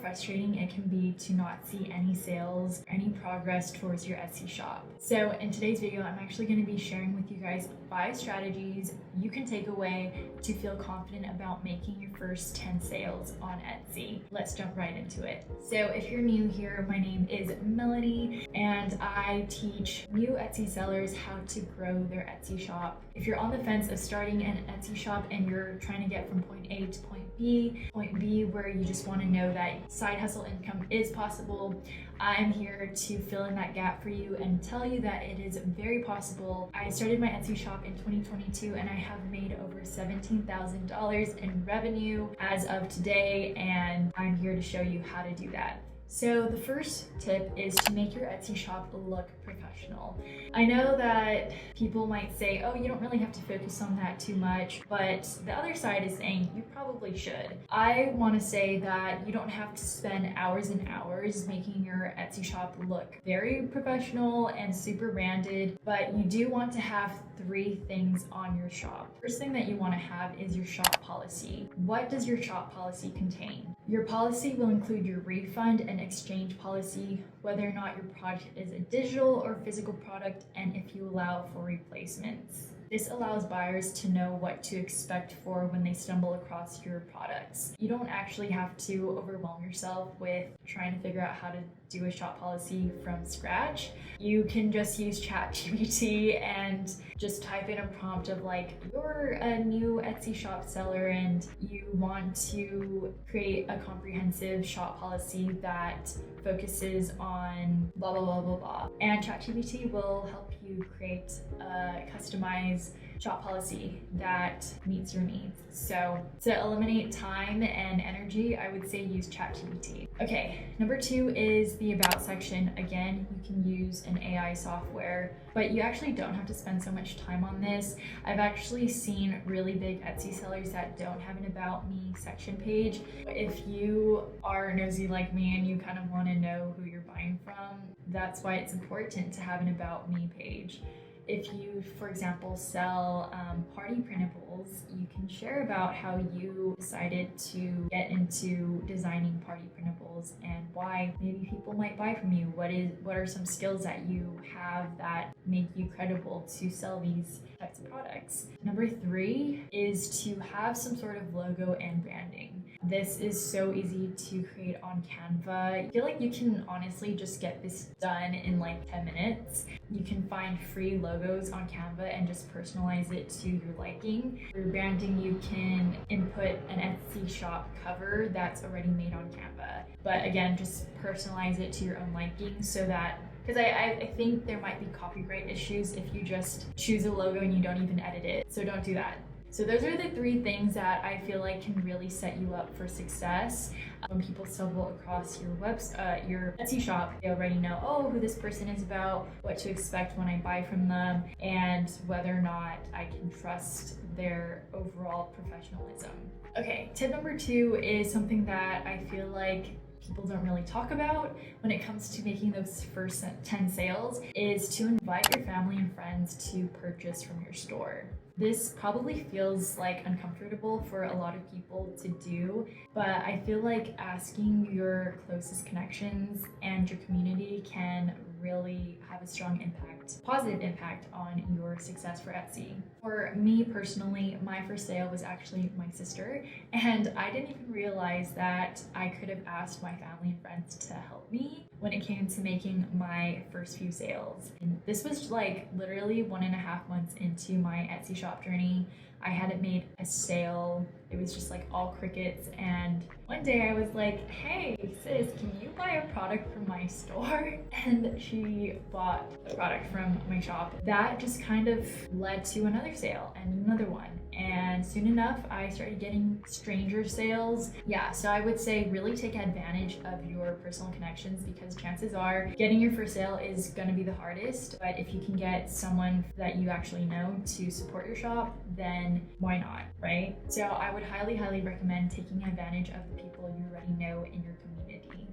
frustrating it can be to not see any sales or any progress towards your Etsy shop. So in today's video, I'm actually going to be sharing with you guys 5 strategies you can take away to feel confident about making your first 10 sales on Etsy. Let's jump right into it. So if you're new here, my name is Melanie and I teach new Etsy sellers how to grow their Etsy shop. If you're on the fence of starting an Etsy shop and you're trying to get from point A to point B where you just want to know that side hustle income is possible, I'm here to fill in that gap for you and tell you that it is very possible. I started my Etsy shop in 2022 and I have made over $17,000 in revenue as of today, and I'm here to show you how to do that. So the first tip is to make your Etsy shop look professional. I know that people might say, oh, you don't really have to focus on that too much, but the other side is saying you probably should. I want to say that you don't have to spend hours and hours making your Etsy shop look very professional and super branded, but you do want to have 3 things on your shop. First thing that you want to have is your shop policy. What does your shop policy contain? Your policy will include your refund and exchange policy, whether or not your product is a digital or physical product, and if you allow for replacements. This allows buyers to know what to expect for when they stumble across your products. You don't actually have to overwhelm yourself with trying to figure out how to do a shop policy from scratch. You can just use ChatGPT and just type in a prompt of like, you're a new Etsy shop seller and you want to create a comprehensive shop policy that focuses on blah, blah, blah, blah, blah. And ChatGPT will help you create a customized shop policy that meets your needs. So to eliminate time and energy, I would say use ChatGPT. Okay, number 2 is the About section. Again, you can use an AI software, but you actually don't have to spend so much time on this. I've actually seen really big Etsy sellers that don't have an About Me section page. If you are nosy like me and you kind of want to know who you're buying from, that's why it's important to have an About Me page. If you, for example, sell party printables, you can share about how you decided to get into designing party printables and why maybe people might buy from you. What are some skills that you have that make you credible to sell these types of products? Number 3 is to have some sort of logo and branding. This is so easy to create on Canva. I feel like you can honestly just get this done in like 10 minutes. You can find free logos on Canva and just personalize it to your liking. For branding, you can input an Etsy shop cover that's already made on Canva. But again, just personalize it to your own liking so that, because I think there might be copyright issues if you just choose a logo and you don't even edit it. So don't do that. So those are the 3 things that I feel like can really set you up for success. When people stumble across your Etsy shop, they already know, oh, who this person is about, what to expect when I buy from them, and whether or not I can trust their overall professionalism. Okay, tip number 2 is something that I feel like people don't really talk about when it comes to making those first 10 sales, is to invite your family and friends to purchase from your store. This probably feels like uncomfortable for a lot of people to do, but I feel like asking your closest connections and your community can really have a strong impact, positive impact on your success for Etsy. For me personally, my first sale was actually my sister, and I didn't even realize that I could have asked my family and friends to help me when it came to making my first few sales. And this was like literally 1.5 months into my Etsy shop journey. I hadn't made a sale. It was just like all crickets. And one day I was like, hey sis, can you buy a product from my store? And she bought a product from my shop. That just kind of led to another sale and another one. And soon enough, I started getting stranger sales. Yeah, so I would say really take advantage of your personal connections, because chances are getting your first sale is gonna be the hardest. But if you can get someone that you actually know to support your shop, then why not, right? So I would highly, highly recommend taking advantage of the people you already know in your community.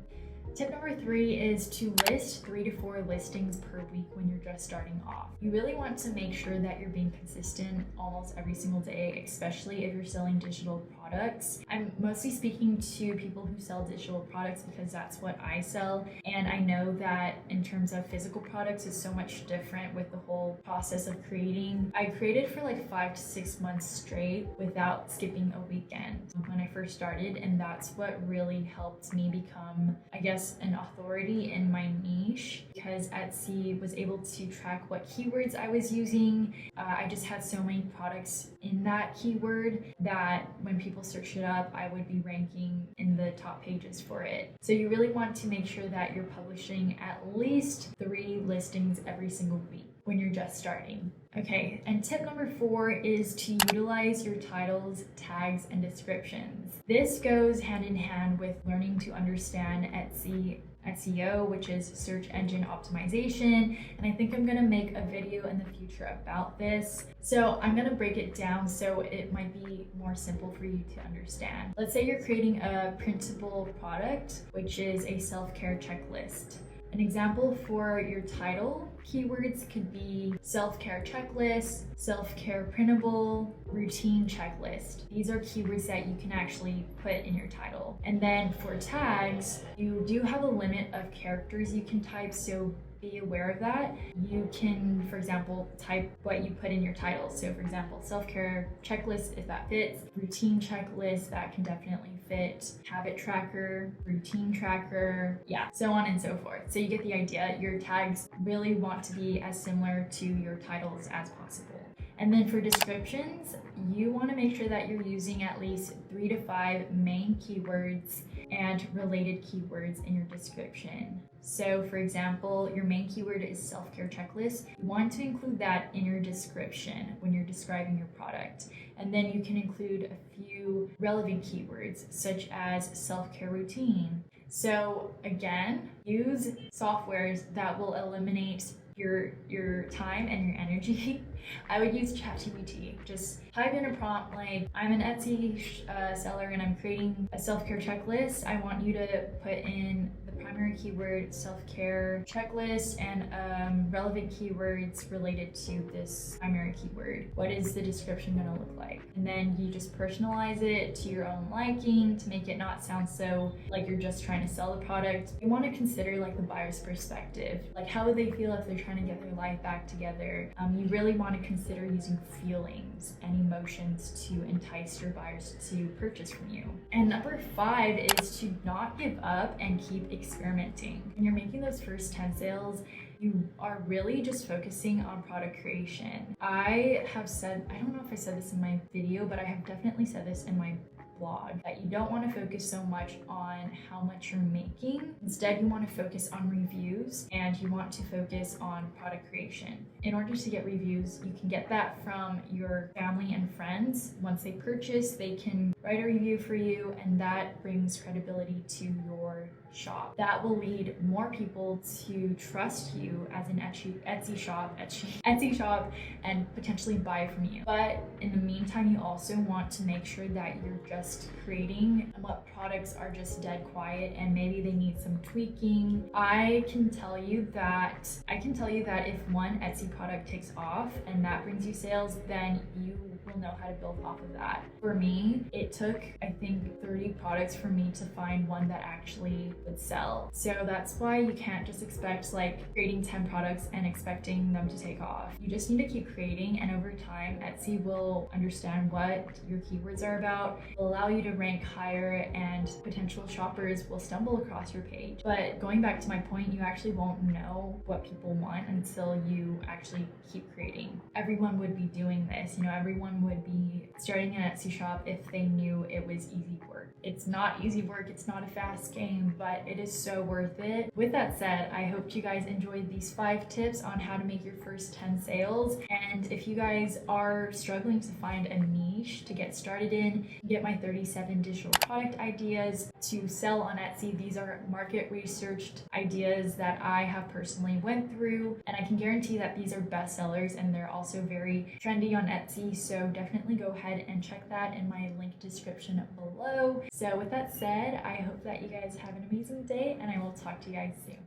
Tip number 3 is to list 3 to 4 listings per week when you're just starting off. You really want to make sure that you're being consistent almost every single day, especially if you're selling digital products. products. I'm mostly speaking to people who sell digital products because that's what I sell. And I know that in terms of physical products, it's so much different with the whole process of creating. I created for like 5 to 6 months straight without skipping a weekend when I first started. And that's what really helped me become, I guess, an authority in my niche, because Etsy was able to track what keywords I was using. I just had so many products in that keyword that when people search it up, I would be ranking in the top pages for it. So you really want to make sure that you're publishing at least 3 listings every single week when you're just starting. Okay, and tip number 4 is to utilize your titles, tags, and descriptions. This goes hand in hand with learning to understand Etsy SEO, which is search engine optimization, and I think I'm gonna make a video in the future about this. So I'm gonna break it down so it might be more simple for you to understand. Let's say you're creating a printable product, which is a self-care checklist. An example for your title keywords could be self-care checklist, self-care printable, routine checklist. These are keywords that you can actually put in your title. And then for tags, you do have a limit of characters you can type, so be aware of that. You can, for example, type what you put in your title. So for example, self-care checklist, if that fits, routine checklist, that can definitely fit, habit tracker, routine tracker, yeah, so on and so forth. So you get the idea. Your tags really want to be as similar to your titles as possible. And then for descriptions, you want to make sure that you're using at least 3 to 5 main keywords and related keywords in your description. So for example, your main keyword is self-care checklist. You want to include that in your description when you're describing your product. And then you can include a few relevant keywords such as self-care routine. So again, use softwares that will eliminate your time and your energy. I would use ChatGPT. Just type in a prompt like, I'm an Etsy seller and I'm creating a self-care checklist. I want you to put in the primary keyword self-care checklist and relevant keywords related to this primary keyword. What is the description going to look like? And then you just personalize it to your own liking to make it not sound so like you're just trying to sell the product. You want to consider like the buyer's perspective. Like, how would they feel if they're trying to get their life back together? You really want to consider using feelings and emotions to entice your buyers to purchase from you. And number 5 is to not give up and keep experimenting. When you're making those first 10 sales, you are really just focusing on product creation. I have said, I don't know if I said this in my video, but I have definitely said this in my blog, that you don't want to focus so much on how much you're making. Instead, you want to focus on reviews and you want to focus on product creation. In order to get reviews, you can get that from your family and friends. Once they purchase, they can write a review for you, and that brings credibility to your shop. That will lead more people to trust you as an Etsy shop and potentially buy from you. But in the meantime, you also want to make sure that you're just creating what products are just dead quiet and maybe they need some tweaking. I can tell you that if one Etsy product takes off and that brings you sales, then you will know how to build off of that. For me, it took, I think, 30 products for me to find one that actually would sell. So that's why you can't just expect like creating 10 products and expecting them to take off. You just need to keep creating, and over time, Etsy will understand what your keywords are about, will allow you to rank higher, and potential shoppers will stumble across your page. But going back to my point, you actually won't know what people want until you actually keep creating. Everyone would be doing this, everyone would be starting an Etsy shop if they knew it was easy work. It's not easy work, it's not a fast game, but it is so worth it. With that said, I hope you guys enjoyed these 5 tips on how to make your first 10 sales. And if you guys are struggling to find a niche to get started in, get my 37 digital product ideas to sell on Etsy. These are market researched ideas that I have personally went through, and I can guarantee that these are best sellers and they're also very trendy on Etsy. So definitely go ahead and check that in my link description below. So with that said, I hope that you guys have an amazing day, and I will talk to you guys soon.